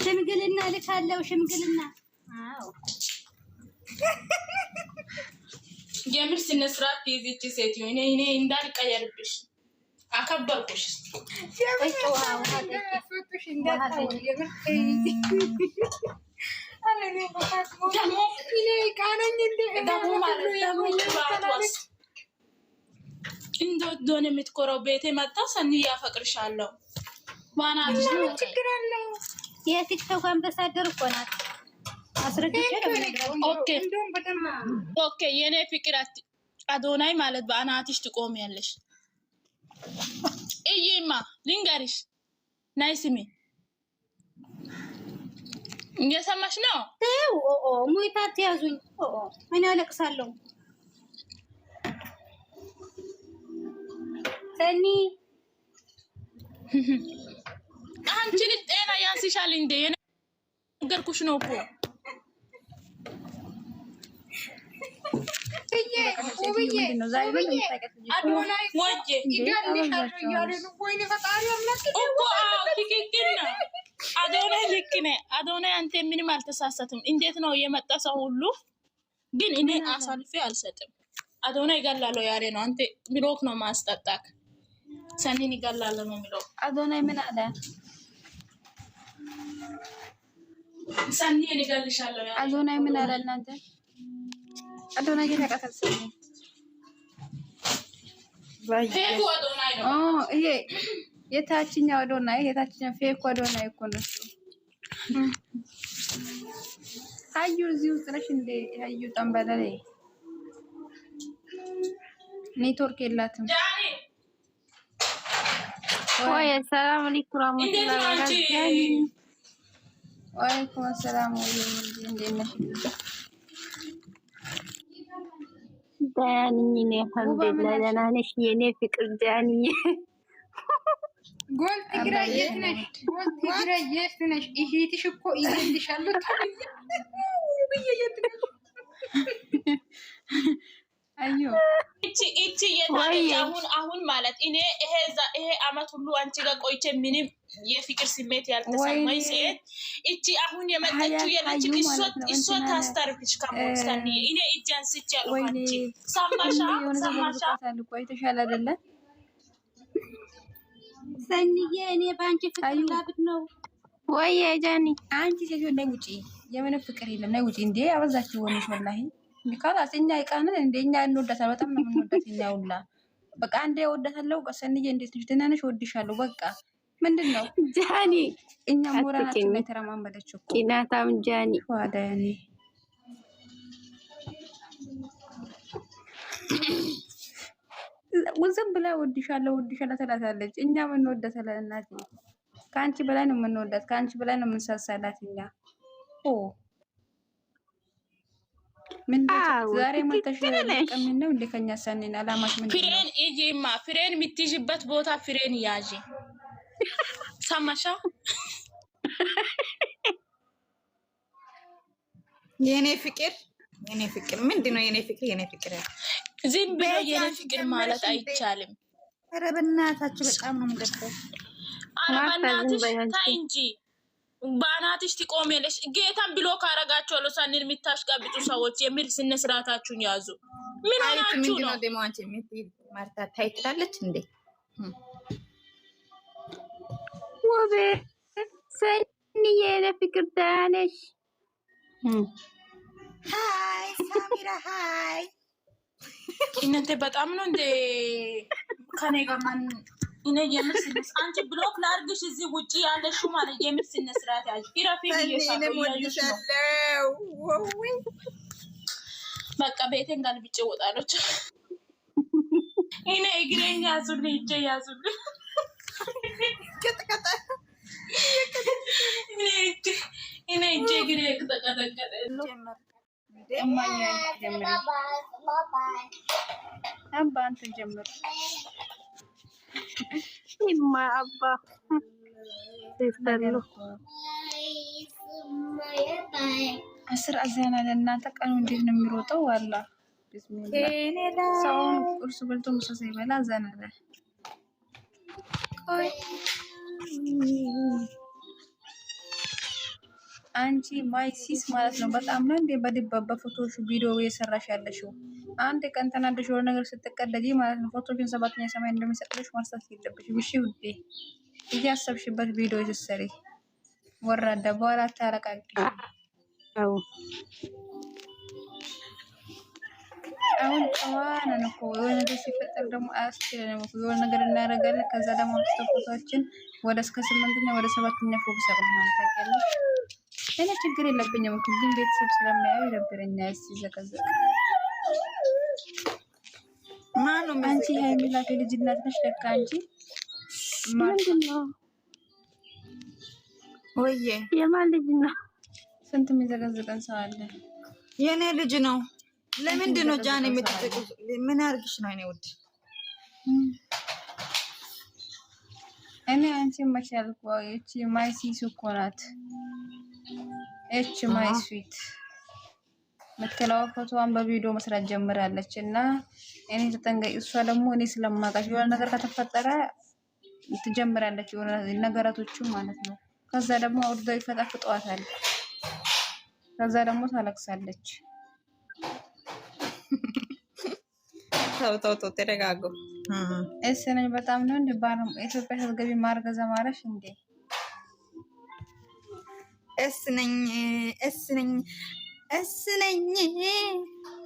ሽምግልና ልካለው ሽምግልና አዎ የምር ስነ ስርዓት ይዚች ሴት እኔ እንዳልቀየርብሽ አከበርኩሽ። እንደሆነ የምትኮረው ቤቴ መጣ ሰኒ ያፈቅርሻለሁ ማናት ችግር አለው። የቲክቶክ አምባሳደር እኮ ናት። ኦኬ የኔ ፍቅር አዶናይ ማለት በአናትሽ ትቆሚያለሽ። እይማ ልንገርሽ ናይ ስሚ እየሰማሽ ነው? ሙይታት ያዙኝ እኔ አለቅሳለሁ። ሰኒ አንቺ ጤና ያንስሻል እንዴ? የነገርኩሽ ነው እኮ አዶናይ አንተ ምንም አልተሳሳትም። እንዴት ነው የመጣ ሰው ሁሉ ግን እኔ አሳልፌ አልሰጥም። አዶናይ ይገላለሁ ያሬ ነው። አንተ ብሎክ ነው ማስጠጣክ። ሰኒን ይገላለሁ ነው የሚለው። አዶናይ ምን አለ? ሰኒን ይገልሻለሁ ያሬ አዶናይ ምን አለ? እናንተ አዶናይ እየተቀሰቀሰ ፌኩ አዶናይ ነው። ይሄ የታችኛው አዶናይ የታችኛው ፌኩ አዶናይ እኮ ነው። አዩ እዚህ ውስጥ ነሽ እንዴ? አዩ ጠንበለለ ኔትወርክ የላትም። ወይ ሰላም አለይኩም ወራህመቱላሂ ወበረካቱሁ። ወአለይኩም ሰላም ወራህመቱላሂ እንዴት ነሽ? ዳኒ ነኝ አልሐምዱሊላህ። ደህና ነሽ የኔ ፍቅር ዳኒ? ጎል ትግራይ የት ነሽ? ጎል ትግራይ የት ነሽ? እህትሽ እኮ ይልልሻለሁ አዩ እቺ የታለች አሁን ማለት እኔ ይሄ አመት ሁሉ አንቺ ጋር ቆይቼ ምንም የፍቅር ስሜት ያልተሰማኝ ሴት እቺ አሁን የመጣችው የለች እሷ ታስተርፍሽ ከሞስተኒ እኔ እጅ አንስቼ ያለው አንቺ ሰማሻ ቆይተሻል አይደለ? ሰኒዬ እኔ ባንቺ ፍቅር ላብድ ነው ወይ ጃኒ? አንቺ ሴትዮ ነይ ውጪ። የምን ፍቅር የለም ነይ ውጪ። እንዴ አበዛችሁ ሆነሽ ወላሂ ካላስ እኛ ይቃንን እንደኛ እንወዳታለን። በጣም ነው የምንወዳት እኛ ሁላ በቃ አንዴ እወዳታለሁ። ሰኒዬ እንዴት ነሽ? ደህና ነሽ? እወድሻለሁ። በቃ ምንድን ነው ጃኒ? እኛ ሞራላችን ላይ ተረማመደች እኮ ቂናታም ጃኒ ዋዳኒ ዝም ብላ እወድሻለሁ ትላታለች። እኛ የምንወዳታለን እናቴ። ከአንቺ በላይ ነው የምንወዳት፣ ከአንቺ በላይ ነው የምንሳሳላት እኛ። ዛሬ መተሽ ቀምን ነው እንደ ከኛ ሰኔን አላማሽ ምን ፍሬን እጂማ ፍሬን የምትይዥበት ቦታ ፍሬን ያዢ። ሰማሻ? የኔ ፍቅር ምንድነው? የኔ ፍቅር ዝም ብሎ የኔ ፍቅር ማለት አይቻልም። ኧረ በእናታችሁ በጣም ነው የምደፈው። ኧረ በእናትሽ ታይ እንጂ ባናትሽ ትቆሜለሽ። ጌታን ብሎ ካረጋቸው ሰኒን የምታሽቀብጡ ሰዎች የሚል ስነ ስርዓታችሁን ያዙ። ምን ሆናችሁ ነው? ደሞ አንቺ ማርታ ታይ ትላለች እንዴ? ወቤ ሰኒዬ ለፍቅር ዳነሽ። ሃይ ሳሚራ ሃይ። እናንተ በጣም ነው እንደ ከኔ ጋር ማን እኔ የምስልስ አንቺ ብሎክ ላርግሽ እዚህ ውጪ ያለሽው ማለት የምስል ስርዓት ያዥ ኢራፊ ይየሻለው በቃ ቤቴን ጋልብጬ ወጣለች። እኔ እግሬን ያዙልኝ እጄ ያዙልኝ ከተከታ እኔ እጄ እግሬ ከተቀጠቀጠ አባ አንተ ጀምር ኢማ አባ ሲስተሩ አስር አዛና ለእናንተ ቀኑ እንዴት ነው የሚሮጠው? ዋላ ቢስሚላህ ሰውን ቁርስ በልቶ ምሳ ሳይበላ አዛናለ። ቆይ አንቺ ማይሲስ ማለት ነው። በጣም ነው እንዴ በፎቶሹ ቪዲዮ እየሰራሽ ያለሽው? አንድ ቀን ተናደሽ የሆነ ነገር ስትቀደጂ ማለት ነው ፎቶሽን ሰባተኛ ሰማይ እንደሚሰጥልሽ ማርሳት የለብሽም። እሺ ውዴ፣ እያሰብሽበት ቪዲዮ ስትሰሪ ወራዳ በኋላ ታረቃቅሽ። አሁን ጨዋነን እኮ የሆነ ነገር ሲፈጠር ደግሞ አያስችለንም እኮ የሆነ ነገር እናደርጋለን። ከዛ ደግሞ ፎቶችን ወደ እስከ 8ኛ ወደ 7ኛ ፎቅ ሰቅልናል። ታውቂያለሽ እኔ ችግር የለብኝም እኮ ግን ቤተሰብ ስለሚያዩ ይደብረኛል። ሲዘቀዘቅ ማነው አንቺ የሚላት ልጅነት ነሽ ለካ አንቺ ምንድነው? ወይዬ የማን ልጅ ነው? ስንት የሚዘቀዝቀን ሰው አለ። የኔ ልጅ ነው። ለምንድን ነው ጃን የምትጠቁ? ምን አርግሽ ነው? እኔ ውድ እኔ አንቺ መቻል እኮ እቺ ማይሲስ እኮ ናት። እቺ ማይስዊት መተላው ፎቶዋን በቪዲዮ መስራት ጀምራለች እና እኔ ተጠንቀቂ። እሷ ደግሞ እኔ ስለማውቃት የሆነ ነገር ከተፈጠረ ትጀምራለች የሆነ ነገራቶችን ማለት ነው። ከዛ ደግሞ አውርደው ይፈጣፍጠዋታል። ከዛ ደግሞ ታለቅሳለች። ተው ተረጋጉ። እሰነኝ በጣም ነው እንደ ባለም ኢትዮጵያ ስትገቢ ማርገዛ ማረሽ እንዴ? እስነኝ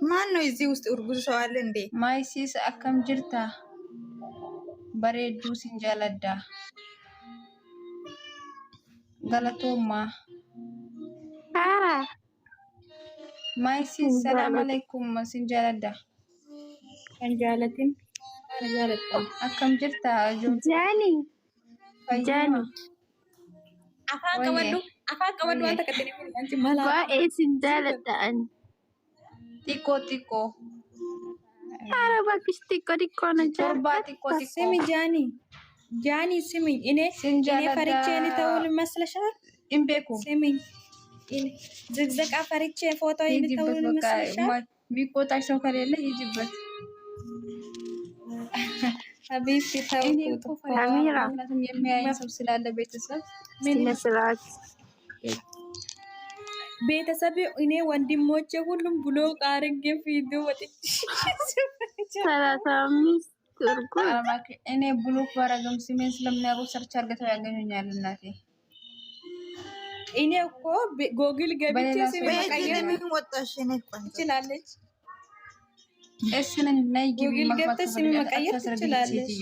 ማን ነው እዚህ ውስጥ እርጉዝ ሰው አለ እንዴ? ማይሲስ አከም ጅርታ በሬዱ ሲንጃለዳ ገለቶማ ማይሲስ ሰላም አለይኩም ሲንጃለዳ እንጃለትን አከም ጅርታ ጃኒ አፋን ቀበዱ አንተ ከደኒ አንቺ ማላ ሲንጃለዳን ጢቆ ኧረ እባክሽ ጢቆ ነው ጢቆ ስሚ ጃኒ ስሚኝ፣ እኔ ፈርቼ ተውል መስለሻል? እምቤኩ ስሚኝ፣ ዝግዘቃ ፈርቼ ፎቶ ተውል መስለሻል? ቢቆጣሽ ሰው ከሌለ ይጅበት ሀቢብቲ ተውኩት። ምክንያቱም የሚያየኝ ሰው ስላለ ቤተሰብ ቤተሰብ እኔ ወንድሞቼ ሁሉም ብሎ ቃርጌ ፊዱ ወጥቼ 35 እኔ ብሎክ ባረግም ስሜን ስለሚያውቁ ሰርች አርገተው ያገኙኛል። እናቴ እኔ እኮ ጎግል ገብቼ ስሜ መቀየር ወጣሽ ትችላለች። እስነን ናይ ጎግል ገብተሽ ስሜ መቀየር ትችላለች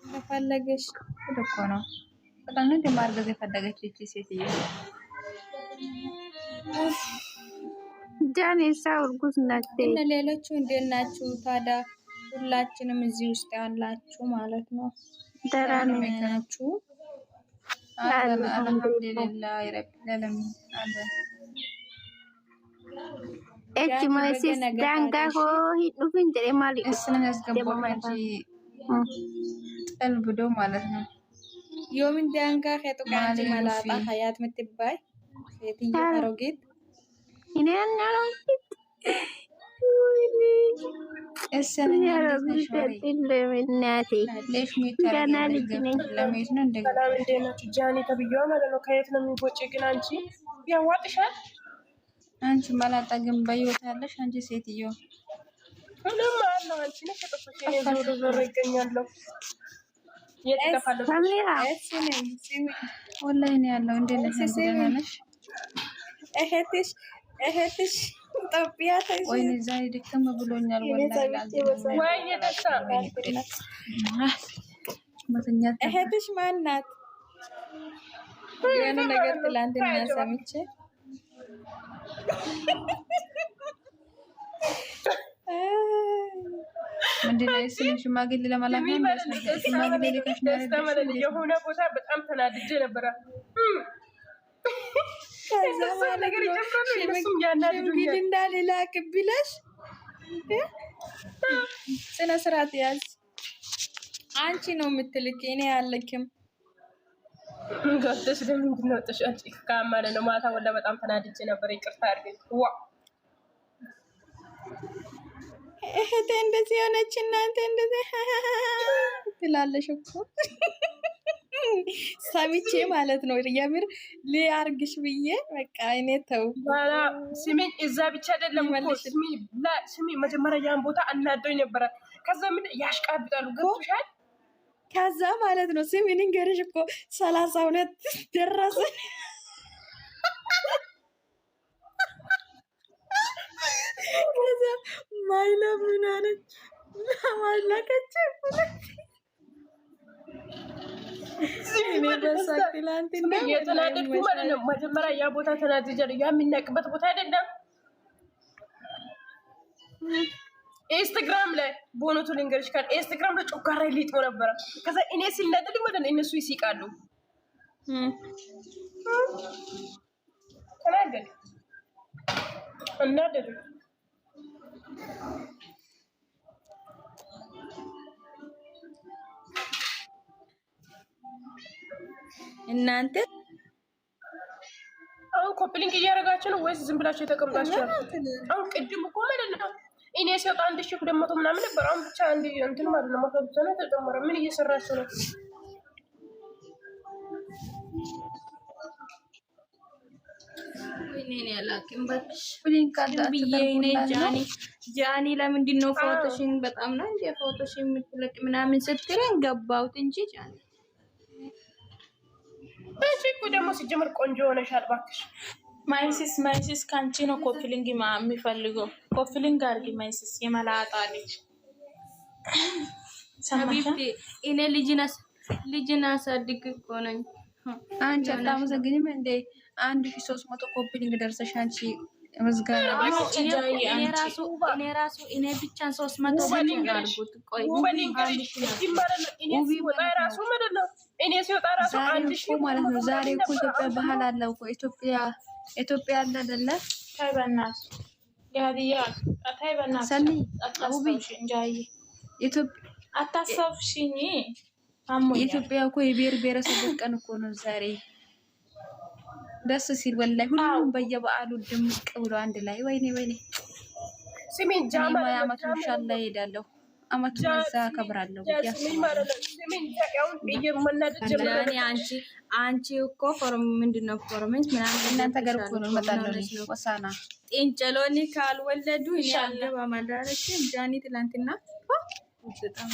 ከፈለገሽ እኮ ነው። በጣም ነው ማርገዝ የፈለገች እቺ ሴትዮ ጃኒ ሳው እርጉዝ ናት። እና ሌሎቹ እንዴት ናችሁ ታዲያ? ሁላችንም እዚህ ውስጥ ያላችሁ ማለት ነው ደህና ናችሁ? አልሐምዱሊላህ ረቢል ዓለሚን አለ እቺ ማይሲስ ዳንጋ ሆ ሂዱፍን ጀሬ ማሊ እስነን ያስገባው እንጂ ጠልብዶ ማለት ነው። ዮምን ዳንጋ ከጥቃንጂ ማላጣ ሀያት ምትባይ ሴትዮ አሮጊት እኔ ያናለው እስነን ለምናቴ ለሽ ሚታረግ ለሜት ነው እንደገና ሰላም እንዴት ናችሁ? ጃኒ ተብዬዋ ማለት ነው። ከየት ነው የሚቦጭ ግን አንቺ ያዋጥሻል። አንቺ መላጣ ግን በህይወት ያለሽ አንቺ ሴትዮ ምንም አለው። አንቺ ነሽ ተጠፍሽ እኔ ዞሮ ይገኛለሁ። የት ተፋለ ካሜራ ወላሂ ነው ያለው። እንዴት ነሽ? ደህና ነሽ? እህትሽ ኢትዮጵያ ተይዞ ወይኔ ዛሬ ደከም ብሎኛል ወላሂ ወይ የደሳ መተኛት እህትሽ ማን ናት? የሆነ ነገር ትላንትና ሰምቼ ምንድን ነው እሱ ሽማግሌ ለማላክ ነው? ሽማግሌ ልከሽ ነው አይደል? የሆነ ቦታ በጣም ተናድጄ ነበረ። ከዛ ማለት ነው ሽምግልና እንዳልላክ ብለሽ ስነ ስርዓት ያዝ። አንቺ ነው የምትልክ፣ እኔ አልልክም። ገብተሽ ለምንድን ነው ወጥሽ? አንቺ ካማለ ነው ማታ ወላ በጣም ተናድጄ ነበር። ይቅርታ አድርገኝ። ዋ እህቴ እንደዚህ ሆነች፣ እናንተ እንደዚህ ትላለሽ እኮ ሰምቼ ማለት ነው የምር ሊያርግሽ ብዬ በቃ እኔ ተው ስሚኝ፣ እዛ ብቻ አይደለም እኮ ስሚ፣ መጀመሪያ ያን ቦታ አናደውኝ ነበረ። ከዛ ምን ያሽቃብጣሉ ገብቶሻል? ከዛ ማለት ነው ስሚ ንገርሽ እኮ 32 ደረሰ። ከዛ ማይለብ ምን አለች ማላከች የተናደድኩ ማለት ነው። መጀመሪያ ያ ቦታ ተናድጃለሁ። ያ የሚናቅበት ቦታ አይደለም። ኢንስታግራም ላይ ቦኖቱ ልንገርሽ ካል ኢንስታግራም ላይ ጮጋራ ሊጥ ነበረ። ከዛ እኔ ሲናደድ ማለት ነው እነሱ ይስቃሉ። ተናደድ እናደድ እናንተ አሁን ኮፕሊንግ እያደረጋችሁ ነው ወይስ ዝም ብላችሁ የተቀምጣችኋል? አሁን ቅድም እኮ ማለት ነው እኔ ሲወጣ 1200 ምናምን ነበር። አሁን ብቻ አንድ እንትን ማለት ነው ማፈብዘ ነው ተጨመረ። ምን እየሰራችሁ ነው? እኔ ያላቅም ጃኒ ለምንድን ነው ፎቶሽን በጣም ነው እንደ ፎቶሽን የምትለቅ ምናምን ስትለኝ ገባሁት እንጂ ጃኒ እሺ እኮ ደግሞ ሲጀምር ቆንጆ ሆነሻል። እባክሽ ማይሲስ ካንቺ ነው ኮፍሊንግ የሚፈልገው። ኮፍሊንግ አድርጊ ማይሲስ የመላጣ ልጅ ሰማሽቲ። እኔ ልጅና ሳድግ እኮ ነኝ። አንቺ አታመሰግኝም እንዴ? 1300 ኮፒሊንግ ደርሰሽ አንቺ ምስጋና እኔ ብቻ 300 አድርጉት። ቆይ ራሱ ማለት ነው እኔ ሲወጣ ራሱ አንድ ሺህ ማለት ነው። ዛሬ እኮ ኢትዮጵያ ባህል አለው እኮ ኢትዮጵያ አለ አይደለ? ታይበናት ያዲያ ታይበናት ሰኒ አታስብሽ እንጃይ ኢትዮጵያ አታስብሽኝ። ኢትዮጵያ እኮ የብሔር ብሔረሰብ ቀን እኮ ነው ዛሬ። ደስ ሲል ወላሂ ሁሉም በየበዓሉ ድምቅ ብሎ አንድ ላይ ወይኔ ስሚኝ ጃማ አመት ኢንሻአላህ እሄዳለሁ። አመት በዛ አከብራለሁ። አንቺ እኮ ፎርም ምንድነው ፎርሜት ምናምን እናንተ ጋር እኮ ነው እመጣለሁ። ወሳና ጤንጨሎኒ ካልወለዱ እኔ አልገባም አላለች ጃኒ ትላንትና በጣም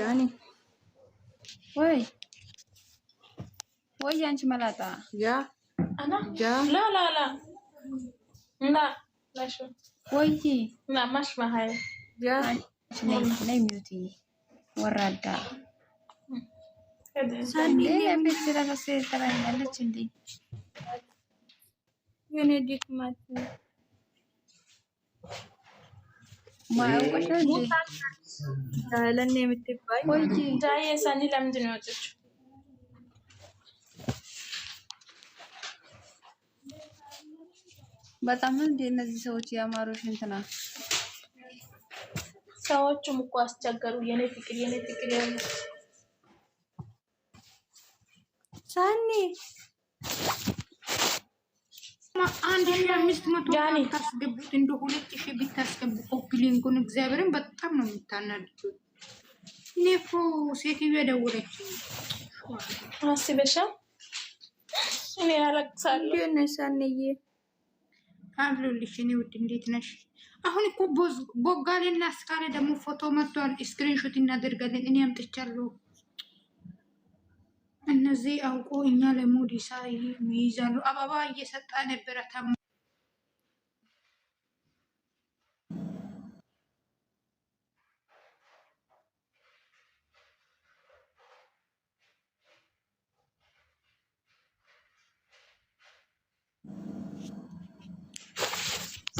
ጃኒ ወይ አንቺ መላጣ ላ ወይ ማሽ ማሃይ ነይ ሚውቲ ወራዳ ሳንዴ እንዴት ስለፈሰ ተራኛለች እንዴ? የኔ ዲክማት ማውቀሽ ለኔ የምትባይ ወይ ዳዬ ሳኒ ለምንድን ነው የወጣችው? በጣም እንደ እነዚህ ሰዎች ያማሩሽ እንትና ሰዎቹም እኮ አስቸገሩ። የኔ ፍቅር ያለ ሳኒ 1500 ታስገቡት እንደ 2000 ቢታስገቡ ኮፕሊንጉን እግዚአብሔርን በጣም ነው የምታናድዱት። እኔ እኮ ሴትዮ ደወለች አስበሻ እኔ አለቅሳለሁ። የኔ ሳኒዬ አብሉልሽ እኔ ውድ እንዴት ነሽ? አሁን እኮ ቦጋሌና አስካለ ደግሞ ፎቶ መጥቷል። ስክሪንሾት እናደርጋለን። እኔ አምጥቻለሁ። እነዚህ አውቆ እኛ ለሞዲሳ ይይዛሉ። አበባ እየሰጣ ነበረ።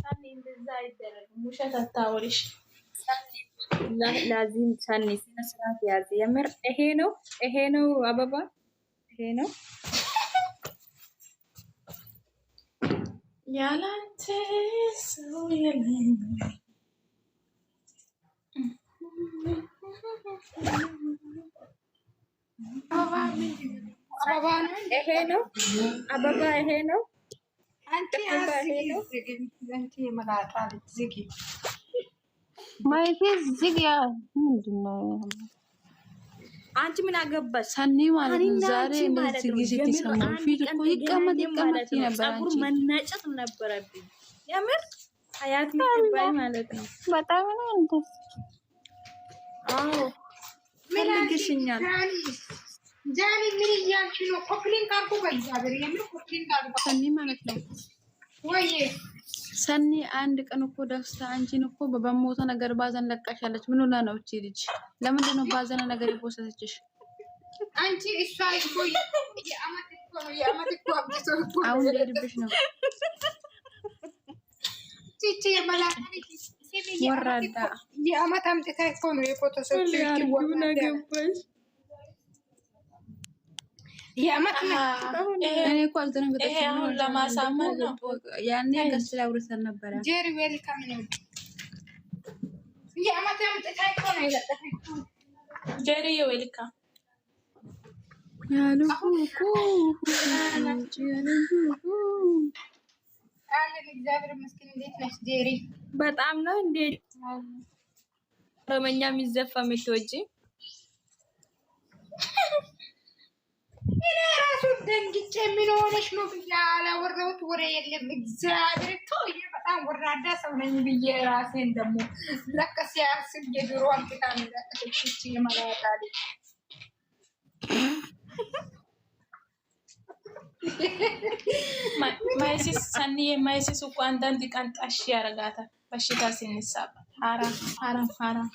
ሳኒ እንደዛ አይደረግም። ውሸት አታወሪሽ። ላዚም ሳኒ ስነ ስርዓት ያዝ። የምር ይሄ ነው አበባ ይሄ ነው ያላንተ ሰው የለም። አበባ ነው ይሄ ነው አበባ ይሄ ነው አንቺ አንቺ የመላጣ ልጅ ዝጊ ማይቴ ዝግ ያ ምንድነው አንቺ ምን አገባሽ ሰኒ ማለት ነው። ዛሬ እንደዚህ ጊዜ ተሰማው ፊት እኮ ይቀመጥ ነበር። ጸጉር መናጨት ነበረብኝ የምር አያት ይባይ ማለት ነው። በጣም ነው እንዴ አዎ ፈልግሽኛል ጃኒ ምን እያልሽ ነው? ኮፕሊን ካርኩ በእግዚአብሔር የምን ኮፕሊን ካርኩ ሰኒ ማለት ነው ወይ ሰኒ አንድ ቀን እኮ ደስታ አንቺን እኮ በሞተ ነገር ባዘን ለቃሻለች። ምን ሆነ ነው እቺ ልጅ? ለምንድን ነው ባዘነ ነገር የፖሰተችሽ? አንቺ እሷ እኮ የአመት እኮ አብቶ እኮ አሁን ልሄድብሽ ነው ቺቺ የመላጣ ወራዳ የአመት አምጥታ እኮ ነው የፖሰተችው። የአመት እኔ እኮ አልተነገጠች ይሄ አሁን ለማሳመን ነው። ያኔ ከስራ አውርተን ነበረ። ጄሪ ዌልካም ነው የአመት አምጥታ እኮ ነው የለጠፈችው። ጄሪ ዌልካም ያሉ እኮ አለን እግዚአብሔር ይመስገን። እንዴት ነሽ ጄሪ? በጣም ነው እንዴ ኦሮምኛ የሚዘፋ የምትወጂ? እኔ ራሱ ደንግጬ ምን ሆነሽ ነው ብዬ አላወራሁት ወሬ የለም። እግዚአብሔር ተወኝ። በጣም ወራዳ ሰው ነኝ ብዬ ራሴን ደግሞ ለካ ሲያስብ የድሮ አምጥታ ነው ያጠፈችሽ የመላጣ ልጅ። ማይሲስ ሰኒ ማይሲስ እኮ አንዳንድ ቀን ጣሽ ያረጋታል። በሽታ ሲነሳባ ሐራም